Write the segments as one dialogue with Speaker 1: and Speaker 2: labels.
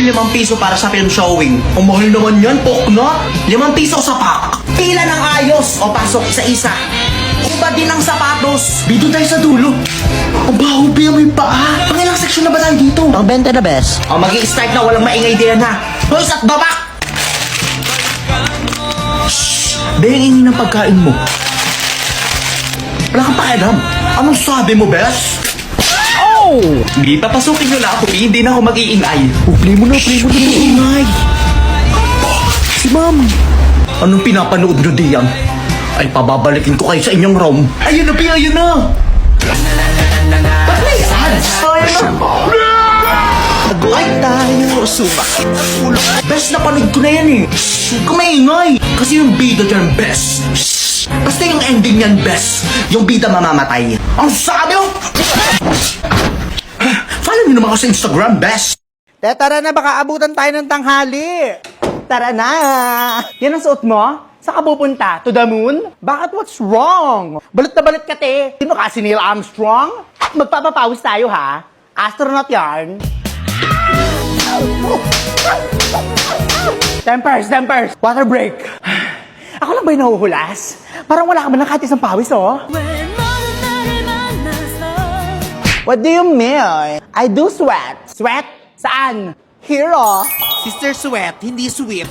Speaker 1: limang piso para sa film showing. Ang mahal naman yan, poknot. 5 piso sa pack. Pila ng ayos o pasok isa-isa. Iba din ang sapatos. Dito tayo sa dulo. Ang baho, Bea, may paa. Pangilang section na ba tayo dito?
Speaker 2: Pang 20 na best.
Speaker 1: O, mag-i-start na, walang maingay din ha. Hoys at babak! Shhh! Bea, hingi ng pagkain mo. Wala kang pakialam. Anong sabi mo, Bes?
Speaker 2: Oh!
Speaker 1: Hindi, papasukin nyo na ako, hindi na ako mag-iingay.
Speaker 2: Play mo na.
Speaker 1: Iingay!
Speaker 2: Si ma'am.
Speaker 1: Anong pinapanood nyo diyan? Ay, pababalikin ko kayo sa inyong room. Ayun na, Bea, ayun na! Ba't may ads? Ayun na! Nag-like tayo, sumakit ang ulo. Best na panood ko na yan eh. Shhh, huwag ka maingay. Kasi yung bida dyan, best. Shhh, basta yung ending yan, best. Yung bida mamamatay. Ang sabi mo! Follow nyo naman ako sa Instagram, best.
Speaker 2: Tara na, baka abutan tayo ng tanghali. Tara na. Yan ang suot mo? Saan ka pupunta? To the moon? Bakit what's wrong? Balot na balot ka, te. Sino ka, si Neil Armstrong? Magpapapawis tayo, ha? Astronaut yarn. Tempers. Water break. Ako lang ba yung nahuhulas? Parang wala ka man ng kahit isang pawis, oh. What do you mean? I do sweat. Sweat? Saan? Here, oh.
Speaker 3: Sister Sweat, hindi sweet.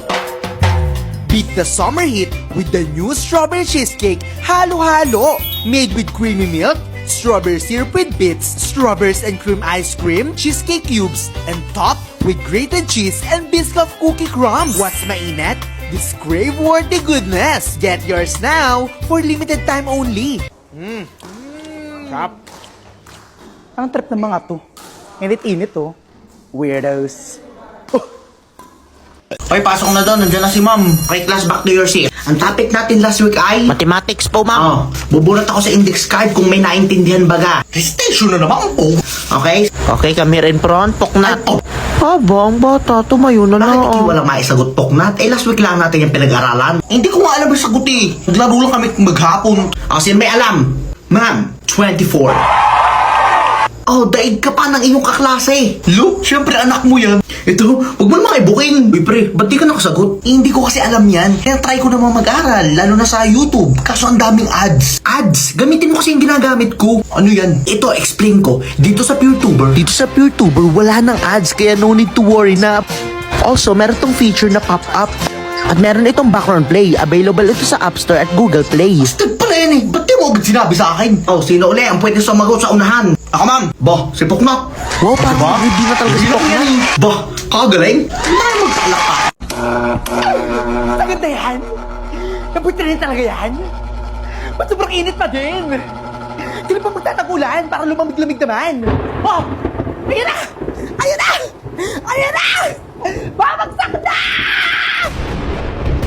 Speaker 3: Beat the summer heat with the new strawberry cheesecake, halo-halo. Made with creamy milk, strawberry syrup with bits, strawberries and cream ice cream, cheesecake cubes, and topped with grated cheese and Biscoff cookie crumbs. What's mainit? This crave-worthy goodness. Get yours now for limited time only.
Speaker 2: Sarap. Anong trip ng mga to? Init-init, oh. Weirdos.
Speaker 1: Hoy, pasok na daw. Nandiyan na si ma'am. Okay, class, back to your seat. Ang topic natin last week ay...
Speaker 2: Mathematics po, ma'am.
Speaker 1: Oh, bubunot ako sa index card kung may naintindihan baga. Station na naman po. Okay?
Speaker 2: Okay, kami rin pron. Poknat.
Speaker 1: Oh,
Speaker 2: Abang, bata, tumayo na
Speaker 1: bakit hindi walang maisagot poknat? Eh, last week lang natin yung pinag-aralan. Hindi ko nga alam yung sagot eh. Naglaro lang kami maghapon. Kasi may alam. Ma'am, 24. Oh, daig ka pa ng iyong kaklase. Lo, syempre anak mo yan. Ito, huwag mo naman ibukin. Uy pre, ba't di ka nakasagot? Hindi ko kasi alam yan. Kaya try ko naman mag-aral, lalo na sa YouTube. Kaso ang daming ads. Ads? Gamitin mo kasi yung ginagamit ko. Ano yan? Ito, explain ko. Dito sa PureTuber,
Speaker 2: wala nang ads, kaya no need to worry na. Also, meron tong feature na pop-up. At meron itong background play. Available ito sa App Store at Google Play.
Speaker 1: Step pala yan eh. Ba't di mo agad sinabi sa akin? Oh, sino uli ang pwede sumagot sa unahan? Ako ma'am. Bah, si Poknot.
Speaker 2: Wow, parang hindi na talaga si Poknat.
Speaker 1: yan eh. Bah, kagaling. Hindi tayo magkalak pa.
Speaker 2: Sagad na yan? Nabuti rin talaga yan? Ba't sobrang init pa din? Sino pa magtatagulan para lumamig-lamig naman? Oh! Ayan na! Ayan na! Ayan na! Babagsak na!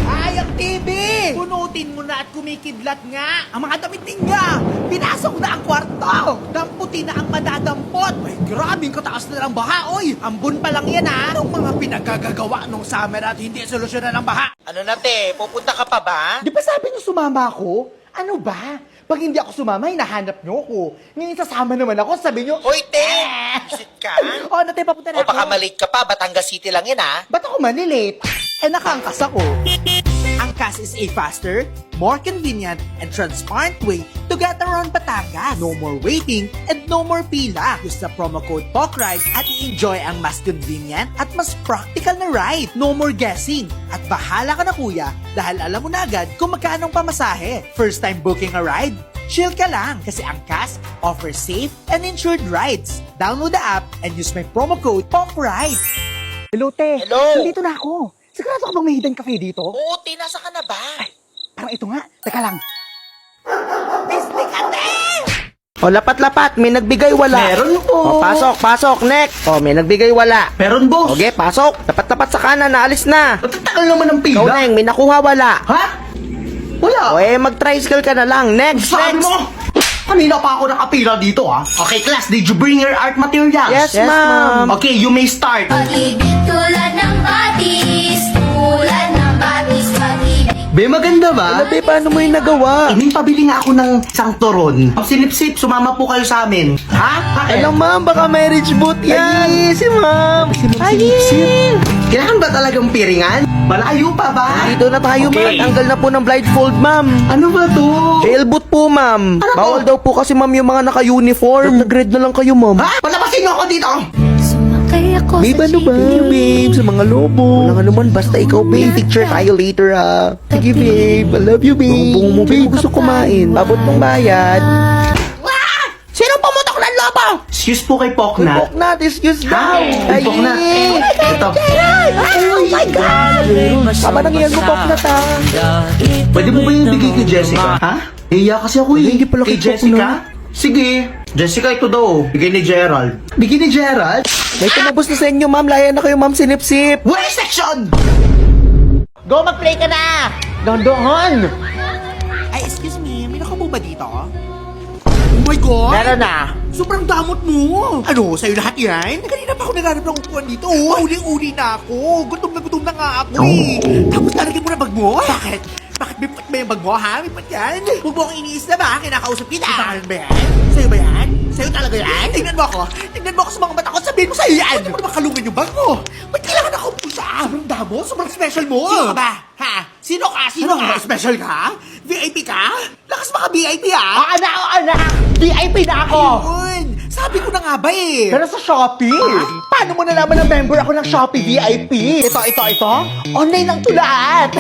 Speaker 3: Ay, ang TV! Punutin mo na at kumikidlat nga. Ang mga damit ninyo, pinasok na ang kwarto. Damputin na ang madadampot. Ay, grabing kataas na ng baha, oy. Ambon pa lang yan, ha? Anong mga pinagagagawa nung summer at hindi solusyonan ng baha? Ano na, te? Pupunta ka pa ba?
Speaker 2: Di ba sabi niyo sumama ako? Ano ba? Pag hindi ako sumama, hinahanap niyo ako. Ngayon sasama naman ako, sabi niyo...
Speaker 3: Hoy, te! Visit ka?
Speaker 2: Oh, ano tayo, papunta na
Speaker 3: O
Speaker 2: ako.
Speaker 3: baka malate ka pa, Batangas City lang yan, ha?
Speaker 2: Ba't ako manilate? Eh, nakaangkas ako.
Speaker 3: Angkas is a faster, more convenient, and transparent way to get around Batangas. No more waiting and no more pila. Use the promo code POKRIDE at i-enjoy ang mas convenient at mas practical na ride. No more guessing. At bahala ka na kuya dahil alam mo na agad kung magkano ang pamasahe. First time booking a ride? Chill ka lang kasi Angkas offers safe and insured rides. Download the app and use my promo code POKRIDE.
Speaker 2: Hello, te.
Speaker 3: Hello.
Speaker 2: Nandito na ako. Sigurado ka bang may hidden cafe dito?
Speaker 3: Oo, nasa ka na ba?
Speaker 2: Parang ito nga. Teka lang.
Speaker 3: Piste ka, te!
Speaker 2: O, lapat-lapat. May nagbigay wala.
Speaker 1: Meron
Speaker 2: O,
Speaker 1: po.
Speaker 2: pasok. Next. O, may nagbigay wala.
Speaker 1: Meron, boss.
Speaker 2: Okay, pasok. Lapat-lapat sa kanan. Naalis na.
Speaker 1: Matatakal naman ang
Speaker 2: Ikaw,
Speaker 1: pila.
Speaker 2: Neng. May nakuha wala.
Speaker 1: Ha? Wala.
Speaker 2: O, mag-tricycle ka na lang. Next.
Speaker 1: Sabi mo, kanina pa ako nakapila dito ha. Okay class, did you bring your art materials?
Speaker 2: Yes, ma'am.
Speaker 1: Okay, you may start.
Speaker 4: Pag-ibig tulad ng batis, tulad ng batis, pag-ibig.
Speaker 1: Be, maganda ba?
Speaker 2: Be, paano mo yung nagawa?
Speaker 1: Pabili nga ako ng isang turon. Silip-sip, sumama po kayo sa amin. Ha?
Speaker 2: Alam, ma'am, baka marriage boot yan. Ay, si ma'am. Ay,
Speaker 1: Kailangan ba talagang piringan? Malayo pa ba?
Speaker 2: dito na tayo, ma'am. Tanggal na po ng blindfold, ma'am.
Speaker 1: Ano ba to?
Speaker 2: Jailboot po, ma'am.
Speaker 1: Ano to?
Speaker 2: Bawal daw po kasi, ma'am, yung mga naka-uniform. Nag-grade na lang kayo, ma'am.
Speaker 1: Ha? Palabasin niyo ako dito!
Speaker 4: Sumakay ako
Speaker 2: Babe, ano ba? Babe, sa mga lobo. Wala naman, basta ikaw, babe. Picture tayo later, ha. Sige, babe. I love you, babe. Bungo mo, babe. Gusto kumain. Babot ng bayad.
Speaker 1: Sino pumutok ng lobo? Excuse po kay Poknat.
Speaker 2: Poknat, excuse daw.
Speaker 1: Ay, Poknat. Ito.
Speaker 2: Oh my God. Tama nang yan mo, Poknat, ha.
Speaker 1: Pwede mo ba yung bigay kay Jessica? Ha? Iya kasi ako eh.
Speaker 2: Hindi pala
Speaker 1: Kay
Speaker 2: kay
Speaker 1: Jessica? Sige. Jessica, ito daw. Bigay ni Gerald. Bigay ni Gerald?
Speaker 2: May tumabos na sa inyo, ma'am. Laya na kayo, ma'am. Sinip-sip.
Speaker 1: Wait section!
Speaker 2: Go, mag-play ka na. Dondoon.
Speaker 3: Ay, excuse me, may nakamu ba dito? Oh my God!
Speaker 2: Meron na.
Speaker 3: Sobrang damot mo! Ano, sa'yo lahat yan? Kanina pa ako naghanap ng upuan dito. Uling-uli na ako. Gutom na nga ako eh. Tapos lalagyan mo na bag mo? Bakit? Bakit may pat ba yung bag mo, ha? May pat yan? Huwag mo akong iniis na ba? Kinakausap kita. Bakit ba yan? Sa'yo ba yan? Sa'yo talaga yan? Tingnan mo ako. Tingnan mo ako sa mga mata ko. Sabihin mo sa'yo yan. Pwede mo na makalungan yung bag mo. Ba't kailangan ako pusa? Sobrang damo? Sobrang special mo. Sino ka ba? Ha? Sino ka? Sino ka? Special ka? VIP ka? Lakas mga VIP ha?
Speaker 2: Anak. VIP na ako.
Speaker 3: Yun! Sabi ko na nga ba eh!
Speaker 2: Pero sa Shopee. Paano mo nalaman na member ako ng Shopee VIP? Ito. Online lang to lahat.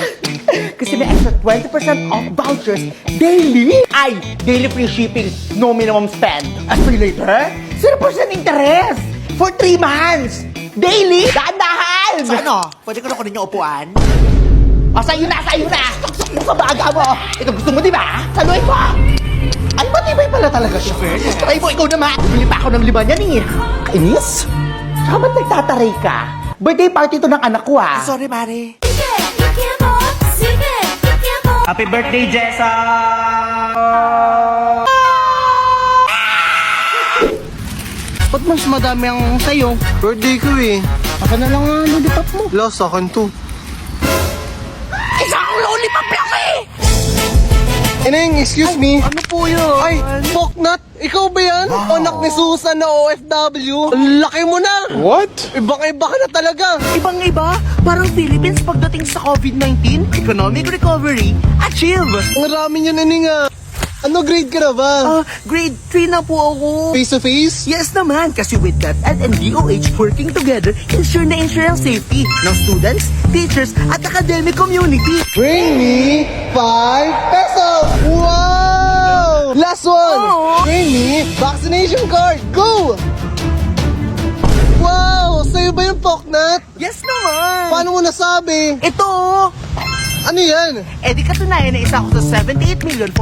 Speaker 2: Kasi may extra 20% off vouchers daily. Ay, daily free shipping. No minimum spend. As for later, 0% interest. For 3 months. Daily. Dahan-dahan.
Speaker 3: So ano? Pwede ko na kunin yung upuan?
Speaker 2: O, sa'yo na. Saksak mo sa baga mo. Ito gusto mo, di ba? Saluhin mo. Ay, matibay pala talaga siya. Try mo, ikaw naman. Bumili pa ako ng 5 niyan eh. Kainis? Tsaka ba't nagtataray ka? Birthday party to ng anak ko ah.
Speaker 3: Sorry, Mare.
Speaker 4: Sige, sige mo. Sige, sige mo.
Speaker 1: Happy birthday, Jessa!
Speaker 2: Ba't mas madami ang sa'yo?
Speaker 5: Birthday ko eh.
Speaker 2: Aka na lang ang lollipop mo.
Speaker 5: Lost akin to.
Speaker 2: Isang lollipop lang eh!
Speaker 5: Ineng, excuse me.
Speaker 2: Ano po yun?
Speaker 5: Ay, Poknat, ikaw ba yan? Anak ni Susan na OFW? Ang laki mo na! What? Ibang-iba ka na talaga.
Speaker 2: Ibang-iba, parang Philippines pagdating sa COVID-19, economic recovery, achieve!
Speaker 5: Ang rami niyo, Ineng ah. Ano grade ka na ba?
Speaker 2: Grade 3 na po ako.
Speaker 5: Face to face?
Speaker 2: Yes naman, kasi with that and DOH working together, ensure ang safety ng students, teachers, at academic community.
Speaker 5: Bring me 5 pesos! Wow! Last one!
Speaker 2: Oo.
Speaker 5: Bring me vaccination card! Go! Wow! Sa'yo ba yung Poknat?
Speaker 2: Yes naman!
Speaker 5: Paano mo nasabi?
Speaker 2: Ito!
Speaker 5: Ano yan?
Speaker 2: Eh di katunayan na isa ako sa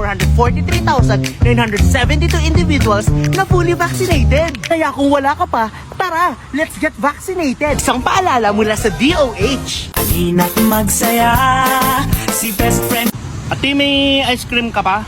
Speaker 2: 78,443,972 individuals na fully vaccinated. Kaya kung wala ka pa, tara, let's get vaccinated. Isang paalala mula sa DOH.
Speaker 6: Halina't magsaya si best friend.
Speaker 7: Ate, may ice cream ka pa?